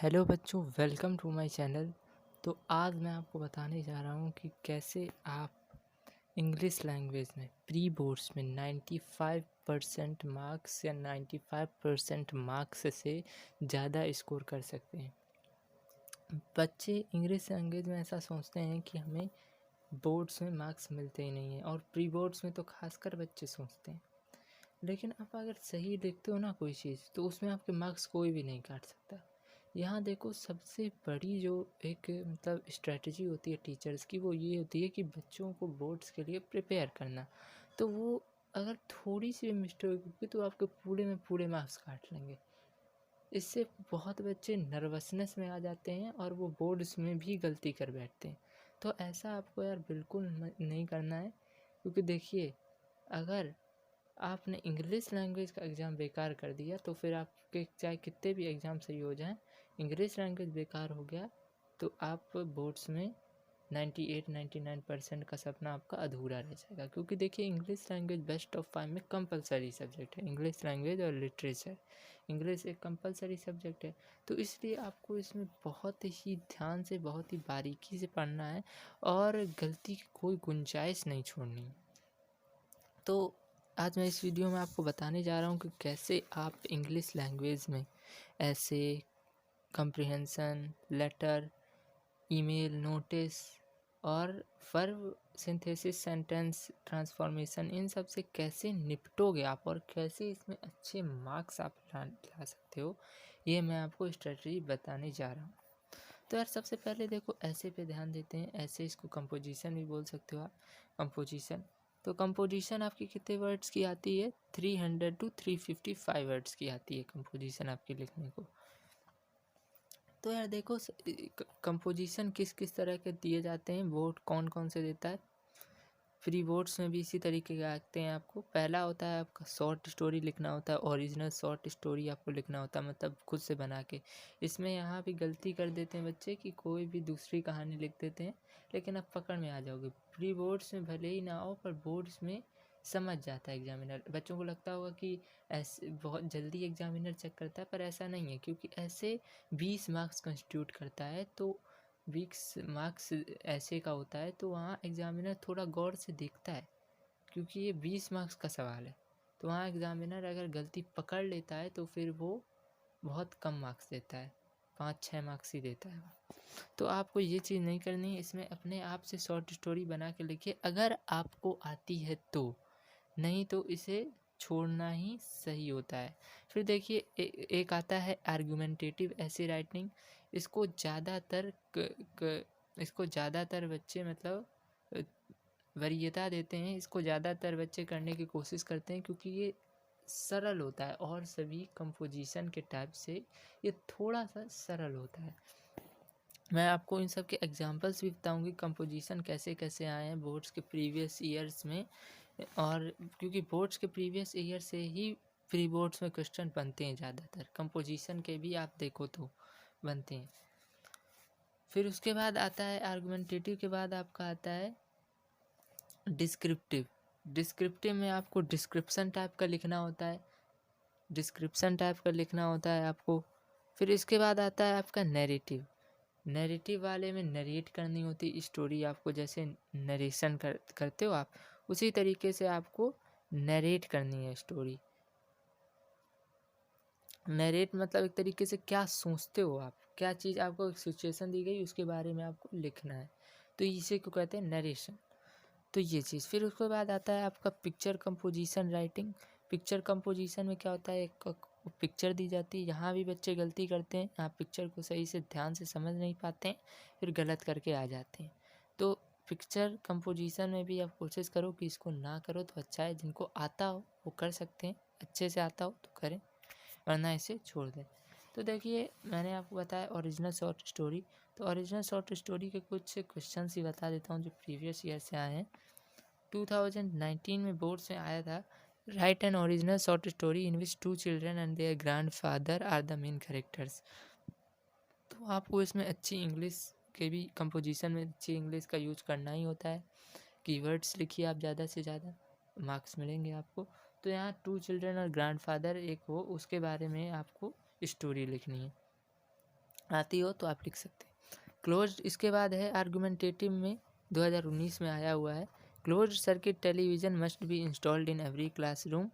Hello बच्चों, welcome to my channel. तो आज मैं आपको बताने जा रहा हूँ कि कैसे आप इंग्लिश लैंग्वेज में प्री बोर्ड्स में 95% मार्क्स या 95% मार्क्स से ज़्यादा स्कोर कर सकते हैं। बच्चे इंग्लिश लैंग्वेज में ऐसा सोचते हैं कि हमें बोर्ड्स में मार्क्स मिलते ही नहीं हैं, और प्री बोर्ड्स में तो खासकर बच्चे सोचते हैं। लेकिन आप अगर सही देखते हो ना कोई चीज़, तो उसमें आपके मार्क्स कोई भी नहीं काट सकता। यहाँ देखो, सबसे बड़ी जो एक स्ट्रेटजी होती है टीचर्स की, वो ये होती है कि बच्चों को बोर्ड्स के लिए प्रिपेयर करना। तो वो अगर थोड़ी सी भी मिस्टेक होगी तो आपके पूरे में पूरे मार्क्स काट लेंगे। इससे बहुत बच्चे नर्वसनेस में आ जाते हैं और वो बोर्ड्स में भी गलती कर बैठते हैं। तो ऐसा आपको यार बिल्कुल नहीं करना है, क्योंकि देखिए, अगर आपने इंग्लिश लैंग्वेज का एग्ज़ाम बेकार कर दिया तो फिर आपके चाहे कितने भी एग्ज़ाम सही हो जाएं, इंग्लिश लैंग्वेज बेकार हो गया तो आप बोर्ड्स में 98-99% का सपना आपका अधूरा रह जाएगा। क्योंकि देखिए, इंग्लिश लैंग्वेज बेस्ट ऑफ 5 में कंपलसरी सब्जेक्ट है। इंग्लिश लैंग्वेज और लिटरेचर, इंग्लिश एक कंपलसरी सब्जेक्ट है। तो इसलिए आपको इसमें बहुत ही ध्यान से, बहुत ही बारीकी से पढ़ना है और गलती की कोई गुंजाइश नहीं छोड़नी। तो आज मैं इस वीडियो में आपको बताने जा रहा हूँ कि कैसे आप इंग्लिश लैंग्वेज में ऐसे कम्प्रिहेंशन, लेटर, ईमेल, नोटिस और वर्ब सिंथेसिस, सेंटेंस ट्रांसफॉर्मेशन, इन सब से कैसे निपटोगे आप और कैसे इसमें अच्छे मार्क्स आप ला सकते हो, ये मैं आपको स्ट्रेटजी बताने जा रहा हूँ। तो यार, सबसे पहले देखो, ऐसे पे ध्यान देते हैं। ऐसे इसको कंपोजिशन भी बोल सकते हो आप। कंपोजिशन, तो कंपोजिशन आपकी कितने वर्ड्स की आती है? 300 to 355 वर्ड्स की आती है कंपोजिशन आपके लिखने को। तो यार देखो, कंपोजिशन किस किस तरह के दिए जाते हैं, बोर्ड कौन कौन से देता है। फ्री बोर्ड्स में भी इसी तरीके के आते हैं आपको। पहला होता है आपका शॉर्ट स्टोरी लिखना होता है, ओरिजिनल शॉर्ट स्टोरी आपको लिखना होता है, मतलब खुद से बना के। इसमें यहाँ भी गलती कर देते हैं बच्चे कि कोई भी दूसरी कहानी लिख देते हैं, लेकिन आप पकड़ में आ जाओगे। प्री बोर्ड्स में भले ही ना हो, पर बोर्ड्स में समझ जाता है एग्जामिनर। बच्चों को लगता होगा कि ऐसे बहुत जल्दी एग्जामिनर चेक करता है, पर ऐसा नहीं है, क्योंकि ऐसे 20 मार्क्स कंस्टिट्यूट करता है। तो 20 मार्क्स ऐसे का होता है, तो वहाँ एग्जामिनर थोड़ा गौर से देखता है, क्योंकि ये 20 मार्क्स का सवाल है। तो वहाँ एग्जामिनर अगर गलती पकड़ लेता है तो फिर वो बहुत कम मार्क्स देता है, 5-6 मार्क्स ही देता है। तो आपको ये चीज़ नहीं करनी है। इसमें अपने आप से शॉर्ट स्टोरी बना के लिखिए, अगर आपको आती है तो, नहीं तो इसे छोड़ना ही सही होता है। फिर देखिए, एक आता है आर्गुमेंटेटिव ऐसे राइटिंग। इसको ज़्यादातर इसको ज़्यादातर बच्चे अ, वरीयता देते हैं। इसको ज़्यादातर बच्चे करने की कोशिश करते हैं, क्योंकि ये सरल होता है और सभी कंपोजिशन के टाइप से ये थोड़ा सा सरल होता है। मैं आपको इन सब के एग्जांपल्स भी बताऊंगी, कंपोजिशन कैसे कैसे आए हैं बोर्ड्स के प्रीवियस ईयर्स में। और क्योंकि बोर्ड्स के प्रीवियस ईयर से ही प्री बोर्ड्स में क्वेश्चन बनते हैं ज़्यादातर, कंपोजिशन के भी आप देखो तो बनते हैं। फिर उसके बाद आता है आर्गुमेंटेटिव, के बाद आपका आता है डिस्क्रिप्टिव। डिस्क्रिप्टिव में आपको डिस्क्रिप्शन टाइप का लिखना होता है, डिस्क्रिप्शन टाइप का लिखना होता है आपको। फिर इसके बाद आता है आपका नैरेटिव। नैरेटिव वाले में नरेट करनी होती स्टोरी आपको, जैसे नरेशन करते हो आप, उसी तरीके से आपको नरेट करनी है स्टोरी। नरेट मतलब एक तरीके से क्या सोचते हो आप, क्या चीज़ आपको एक सिचुएशन दी गई उसके बारे में आपको लिखना है, तो इसे को कहते हैं नरेशन। तो ये चीज़। फिर उसके बाद आता है आपका picture composition writing. Picture composition में क्या होता है, एक पिक्चर दी जाती है, यहाँ भी बच्चे गलती करते हैं, यहाँ पिक्चर को सही से ध्यान से समझ नहीं पाते हैं, फिर गलत करके आ जाते हैं। तो पिक्चर कंपोजिशन में भी आप कोशिश करो कि इसको ना करो तो अच्छा है। जिनको आता हो वो कर सकते हैं, अच्छे से आता हो तो करें, वरना इसे छोड़ दें। तो देखिए, मैंने आपको बताया ओरिजिनल शॉर्ट स्टोरी। तो ओरिजिनल शॉर्ट स्टोरी के कुछ क्वेश्चन ही बता देता हूँ जो प्रीवियस ईयर से आए हैं। 2019 में बोर्ड से आया था, write an original short story in which 2 children and their grandfather are the main characters. तो आपको इसमें अच्छी इंग्लिश के भी, कंपोजिशन में अच्छी इंग्लिश का यूज करना ही होता है। कीवर्ड्स लिखिए आप ज़्यादा से ज़्यादा, मार्क्स मिलेंगे आपको। तो यहाँ 2 चिल्ड्रन और ग्रैंडफादर एक हो, उसके बारे में आपको स्टोरी लिखनी है। आती हो तो आप लिख सकते हैं। क्लोज्ड इसके बाद है आर्गुमेंटेटिव में 2019 में आया हुआ है, closed circuit television must be installed in every classroom,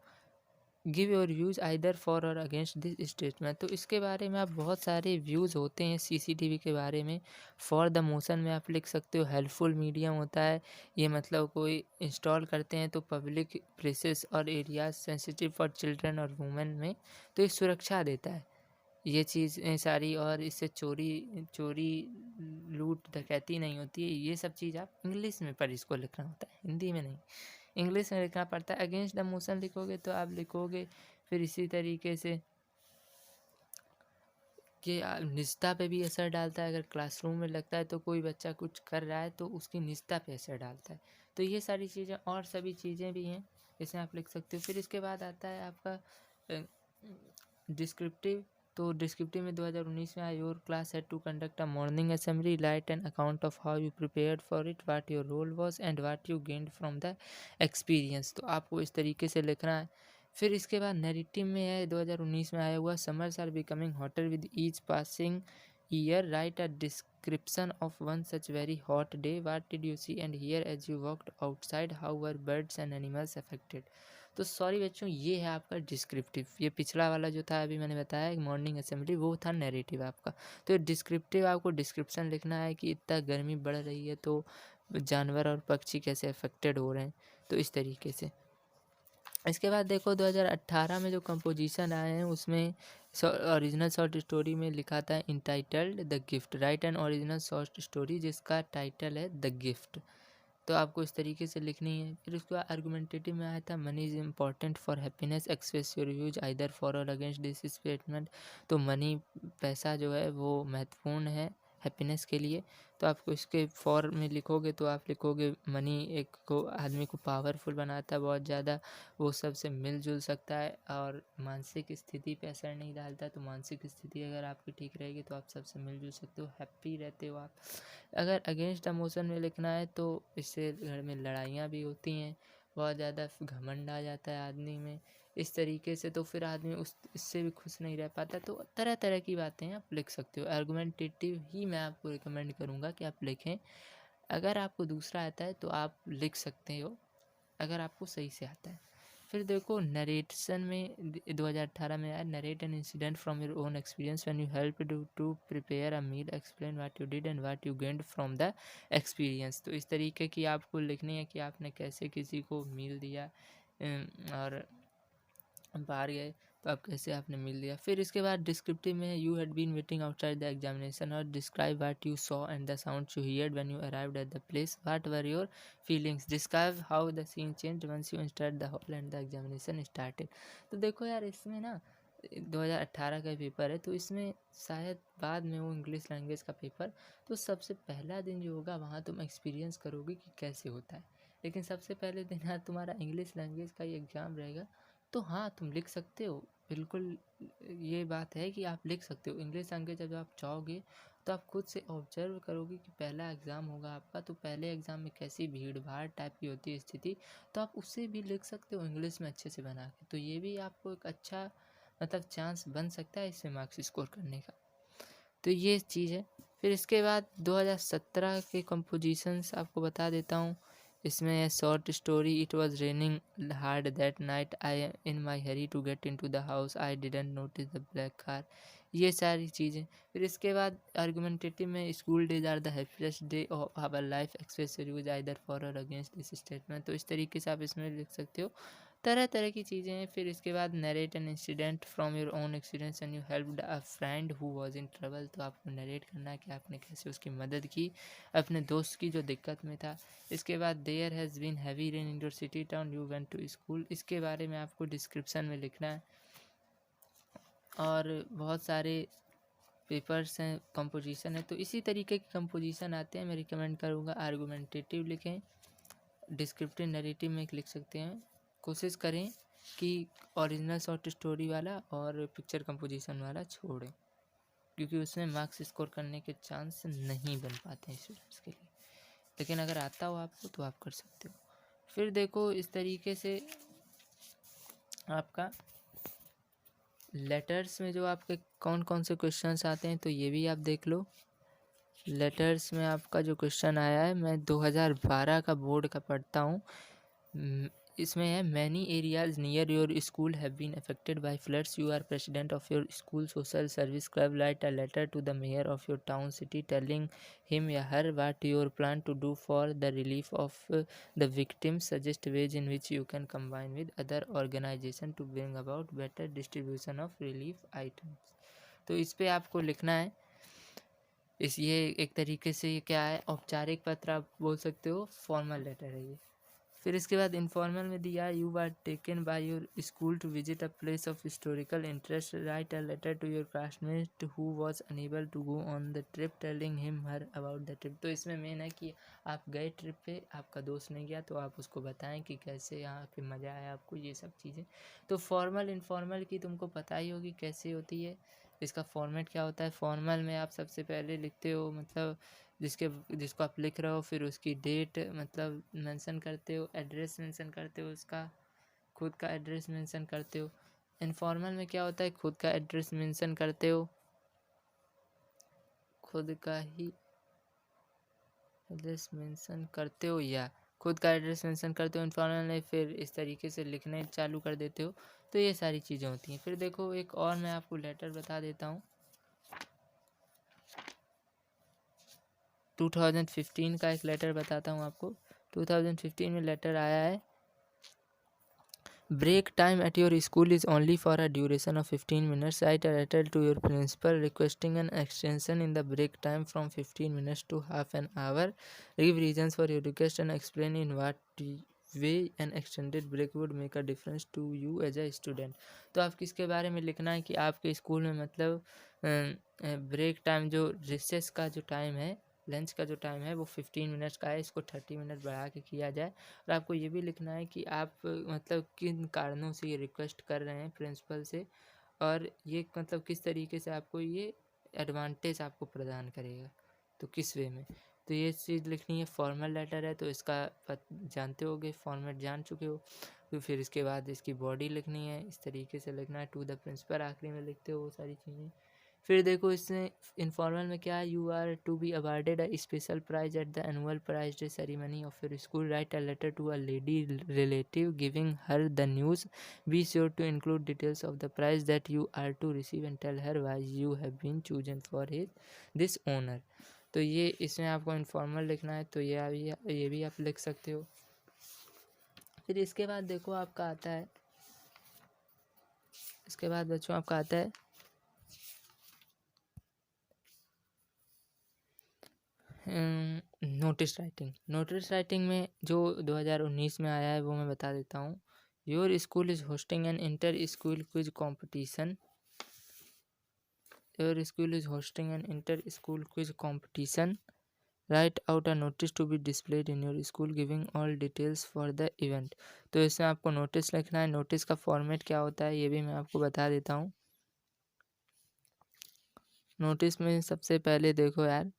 give your views either for or against this statement. तो इसके बारे में आप बहुत सारे व्यूज़ होते हैं सीसीटीवी के बारे में। फॉर द मोशन में आप लिख सकते हो हेल्पफुल मीडियम होता है, ये मतलब कोई इंस्टॉल करते हैं तो पब्लिक प्लेसेस और एरियाज सेंसिटिव फॉर चिल्ड्रन और वुमेन में, तो ये सुरक्षा देता है ये चीज़ें सारी, और इससे चोरी लूट डकैती नहीं होती है। ये सब चीज़ आप इंग्लिश में पर इसको लिखना होता है, हिंदी में नहीं, इंग्लिश में लिखना पड़ता है। अगेंस्ट द मोशन लिखोगे तो आप लिखोगे फिर इसी तरीके से कि निजता पे भी असर डालता है। अगर क्लासरूम में लगता है तो कोई बच्चा कुछ कर रहा है तो उसकी निजता पे असर डालता है। तो ये सारी चीज़ें और सभी चीज़ें भी हैं, इसे आप लिख सकते हो। फिर इसके बाद आता है आपका डिस्क्रिप्टिव। तो डिस्क्रिप्टिव में 2019 में आया, your class had to conduct a morning assembly, write an account of how you prepared for it, what your role was and what you gained from the experience. तो आपको इस तरीके से लिखना है। फिर इसके बाद नैरेटिव में है 2019 में आया हुआ, summers are becoming hotter with each passing year, write a description of one such very hot day, what did you see and hear as you walked outside, how were birds and animals affected. तो sorry बच्चों, ये है आपका descriptive. ये पिछला वाला जो था अभी मैंने बताया मॉर्निंग असेंबली, वो था नैरेटिव आपका। तो डिस्क्रिप्टिव आपको डिस्क्रिप्शन लिखना है कि इतना गर्मी बढ़ रही है तो जानवर और पक्षी कैसे अफेक्टेड हो रहे हैं, तो इस तरीके से। इसके बाद देखो 2018 में जो कंपोजिशन आए हैं उसमें ओरिजिनल शॉर्ट स्टोरी में लिखा था entitled the gift, right an original short story जिसका टाइटल है द गिफ्ट। तो आपको इस तरीके से लिखनी है। फिर उसके बाद आर्गुमेंटेटिव में आया था, money is important for happiness, express your views either for or against this statement. तो मनी, पैसा जो है वो महत्वपूर्ण है हैप्पीनेस के लिए। तो आपको इसके फॉर में लिखोगे तो आप लिखोगे मनी एक को आदमी को पावरफुल बनाता है बहुत ज़्यादा, वो सबसे मिलजुल सकता है और मानसिक स्थिति पे असर नहीं डालता। तो मानसिक स्थिति अगर आपकी ठीक रहेगी तो आप सबसे मिलजुल सकते हो, हैप्पी रहते हो आप। अगर अगेंस्ट द मोशन में लिखना है तो इससे घर में लड़ाइयाँ भी होती हैं, बहुत ज़्यादा घमंड आ जाता है आदमी में, इस तरीके से तो फिर आदमी उस इससे भी खुश नहीं रह पाता। तो तरह तरह की बातें आप लिख सकते हो। आर्गुमेंटेटिव ही मैं आपको रिकमेंड करूँगा कि आप लिखें। अगर आपको दूसरा आता है तो आप लिख सकते हो, अगर आपको सही से आता है। फिर देखो नरेशन में 2018 में आया, narrate an incident from your own experience when you help to prepare a meal, explain what you did and what you gained from the experience. तो इस तरीके की आपको लिखनी है कि आपने कैसे किसी को मील दिया और बाहर गए तो आप कैसे आपने मिल दिया। फिर इसके बाद डिस्क्रिप्टिव में you had been waiting outside the examination और describe what you saw and the sounds you heard when you arrived at the place, what were your feelings, describe how the scene changed once you entered the hall and the examination started. तो देखो यार, इसमें ना 2018 का paper है तो इसमें शायद बाद में वो इंग्लिश लैंग्वेज का पेपर, तो सबसे पहला दिन जो होगा वहाँ तुम एक्सपीरियंस करोगे कि कैसे होता है। लेकिन सबसे पहले दिन हाँ तुम्हारा इंग्लिश लैंग्वेज का ही एग्ज़ाम रहेगा। तो हाँ, तुम लिख सकते हो, बिल्कुल ये बात है कि आप लिख सकते हो इंग्लिश लैंग्वेज। जब आप जाओगे तो आप खुद से ऑब्जर्व करोगे कि पहला एग्ज़ाम होगा आपका, तो पहले एग्ज़ाम में कैसी भीड़ भाड़ टाइप की होती है स्थिति, तो आप उससे भी लिख सकते हो इंग्लिश में अच्छे से बना के। तो ये भी आपको एक अच्छा मतलब चांस बन सकता है इससे मार्क्स स्कोर करने का। तो ये चीज़ है। फिर इसके बाद 2017 के कंपोजिशंस आपको बता देता हूँ। इसमें है short story, it was raining hard that night, I in my hurry to get in to the house, I didn't notice the black car. ये सारी चीज़ें। फिर इसके बाद आर्गुमेंटेटिव में school days are the happiest day of our life, express views either for or against this statement. तो इस तरीके से आप इसमें लिख सकते हो, तरह तरह की चीज़ें हैं। फिर इसके बाद narrate an incident from your own experience and you helped a friend who was in trouble. तो आपको नरेट करना है कि आपने कैसे उसकी मदद की, अपने दोस्त की जो दिक्कत में था। इसके बाद there has been heavy rain in your city town, you went to school. इसके बारे में आपको डिस्क्रिप्शन में लिखना है। और बहुत सारे पेपर्स हैं, कंपोजिशन है, तो इसी तरीके के कंपोजिशन आते हैं। मैं रिकमेंड करूँगा आर्गुमेंटेटिव लिखें, डिस्क्रिप्टिव नरेटिव में लिख सकते हैं। कोशिश करें कि ओरिजिनल शॉर्ट स्टोरी वाला और पिक्चर कंपोजिशन वाला छोड़ें, क्योंकि उसमें मार्क्स स्कोर करने के चांस नहीं बन पाते हैं स्टूडेंट्स के लिए। लेकिन अगर आता हो आपको तो आप कर सकते हो। फिर देखो इस तरीके से आपका लेटर्स में जो आपके कौन कौन से क्वेश्चंस आते हैं तो ये भी आप देख लो। लेटर्स में आपका जो क्वेश्चन आया है, मैं 2012 का बोर्ड का पढ़ता हूँ। इसमें है, many areas near your school have been affected by floods, you are president of your school social service club, write a letter to the mayor of your town city telling him या her what your plan to do for the relief of the victims, suggest ways in which you can combine with other organisation to bring about better distribution of relief items. तो इस पे आपको लिखना है। ये एक तरीके से ये क्या है, औपचारिक पत्र आप बोल सकते हो, फॉर्मल लेटर है ये। फिर इसके बाद इनफॉर्मल में दिया, you are taken by your school to visit a place of historical interest, write a letter to your classmate who was unable to go on the trip telling him her about the trip. तो इसमें main है कि आप गए trip पे, आपका दोस्त नहीं गया, तो आप उसको बताएं कि कैसे यहाँ पे मज़ा आया आपको, ये सब चीज़ें। तो फॉर्मल इनफॉर्मल की तुमको पता ही होगी कैसे होती है, इसका फॉर्मेट क्या होता है। फॉर्मल में आप सबसे पहले लिखते हो, मतलब जिसको आप लिख रहे हो, फिर उसकी डेट मतलब मेंशन करते हो, एड्रेस मेंशन करते हो, उसका खुद का एड्रेस मेंशन करते हो। इनफॉर्मल में क्या होता है, खुद का एड्रेस मेंशन करते हो, खुद का ही एड्रेस मेंशन करते हो या खुद का एड्रेस मेंशन करते हो इनफॉर्मल में, फिर इस तरीके से लिखने चालू कर देते हो। तो ये सारी चीज़ें होती हैं। फिर देखो एक और मैं आपको लेटर बता देता हूँ, 2015 का एक लेटर बताता हूँ आपको। 2015 में लेटर आया है, break time at your school is only for a duration of 15 minutes, write a letter to your principal requesting an extension in the break time from 15 minutes to half an hour, give reasons for your request and explain in what way an extended break would make a difference to you as a student. तो आप किसके बारे में लिखना है कि आपके school में मतलब ब्रेक टाइम जो रिसेस का जो टाइम है, लंच का जो टाइम है वो 15 मिनट्स का है, इसको 30 मिनट बढ़ा के किया जाए। और आपको ये भी लिखना है कि आप मतलब किन कारणों से ये रिक्वेस्ट कर रहे हैं प्रिंसिपल से, और ये मतलब किस तरीके से आपको ये एडवांटेज आपको प्रदान करेगा, तो किस वे में। तो ये चीज़ लिखनी है। फॉर्मल लेटर है तो इसका जानते होगे, फॉर्मेट जान चुके हो। तो फिर इसके बाद इसकी बॉडी लिखनी है, इस तरीके से लिखना है, टू द प्रिंसिपल आखिरी में लिखते हो वो सारी चीज़ें। फिर देखो इसमें इनफॉर्मल में क्या है, you are to be awarded a special prize at the annual prize day ceremony of your school, write a letter to a lady relative giving her the news, be sure to include details of the prize that you are to receive and tell her why you have been chosen for his this honour. तो ये इसमें आपको informal लिखना है, तो ये भी आप लिख सकते हो। फिर इसके बाद देखो आपका आता है, इसके बाद बच्चों आपका आता है नोटिस राइटिंग। नोटिस राइटिंग में जो 2019 में आया है वो मैं बता देता हूँ। Your school is hosting an inter school quiz competition, your school is hosting an inter school quiz competition, write out a notice to be displayed in your school giving all details for the event. तो इसमें आपको notice लिखना है। Notice का format क्या होता है ये भी मैं आपको बता देता हूँ। नोटिस में सबसे पहले देखो यार,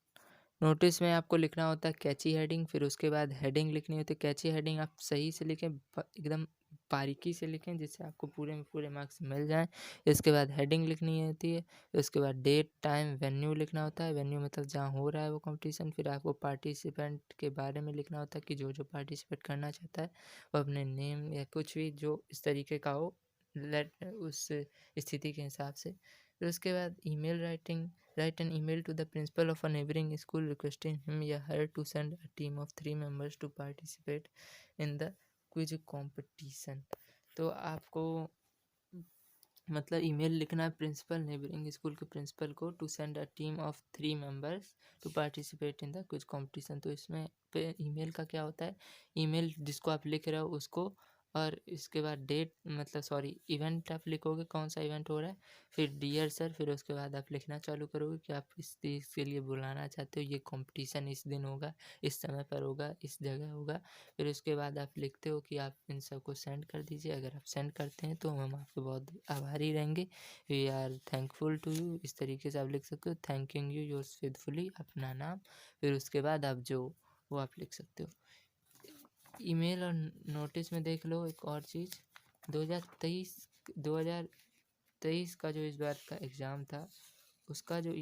नोटिस में आपको लिखना होता है कैची हेडिंग, फिर उसके बाद हेडिंग लिखनी होती है। कैची हेडिंग आप सही से लिखें, एकदम बारीकी से लिखें जिससे आपको पूरे में पूरे मार्क्स मिल जाएं। इसके बाद हेडिंग लिखनी होती है, उसके बाद डेट टाइम वेन्यू लिखना होता है। वेन्यू मतलब जहाँ हो रहा है वो कंपटीशन। फिर आपको पार्टिसिपेंट के बारे में लिखना होता है कि जो जो पार्टिसिपेट करना चाहता है वो अपने नेम या कुछ भी जो इस तरीके का हो, उस स्थिति के हिसाब से। फिर उसके बाद email writing, write an email to the principal of a neighboring school requesting him or her to send a team of 3 members to participate in the quiz competition। तो आपको मतलब ईमेल लिखना है प्रिंसिपल, नेबरिंग स्कूल के principal को, to send a team of 3 members to participate in the quiz competition. तो इसमें पे ईमेल का क्या होता है, ईमेल जिसको आप लिख रहे हो उसको, और इसके बाद डेट मतलब सॉरी इवेंट आप लिखोगे कौन सा इवेंट हो रहा है, फिर डियर सर, फिर उसके बाद आप लिखना चालू करोगे कि आप किस चीज़ के लिए बुलाना चाहते हो, ये कंपटीशन इस दिन होगा, इस समय पर होगा, इस जगह होगा। फिर उसके बाद आप लिखते हो कि आप इन सबको सेंड कर दीजिए। अगर आप सेंड करते हैं तो हम आपके बहुत आभारी रहेंगे, we are thankful to you, इस तरीके से आप लिख सकते हो। थैंकिंग यू योर्स फेथफुली, अपना नाम। फिर उसके बाद आप जो वो आप लिख सकते हो। ईमेल और नोटिस में देख लो एक और चीज़, 2023 2023 का जो इस बार का एग्ज़ाम था उसका जो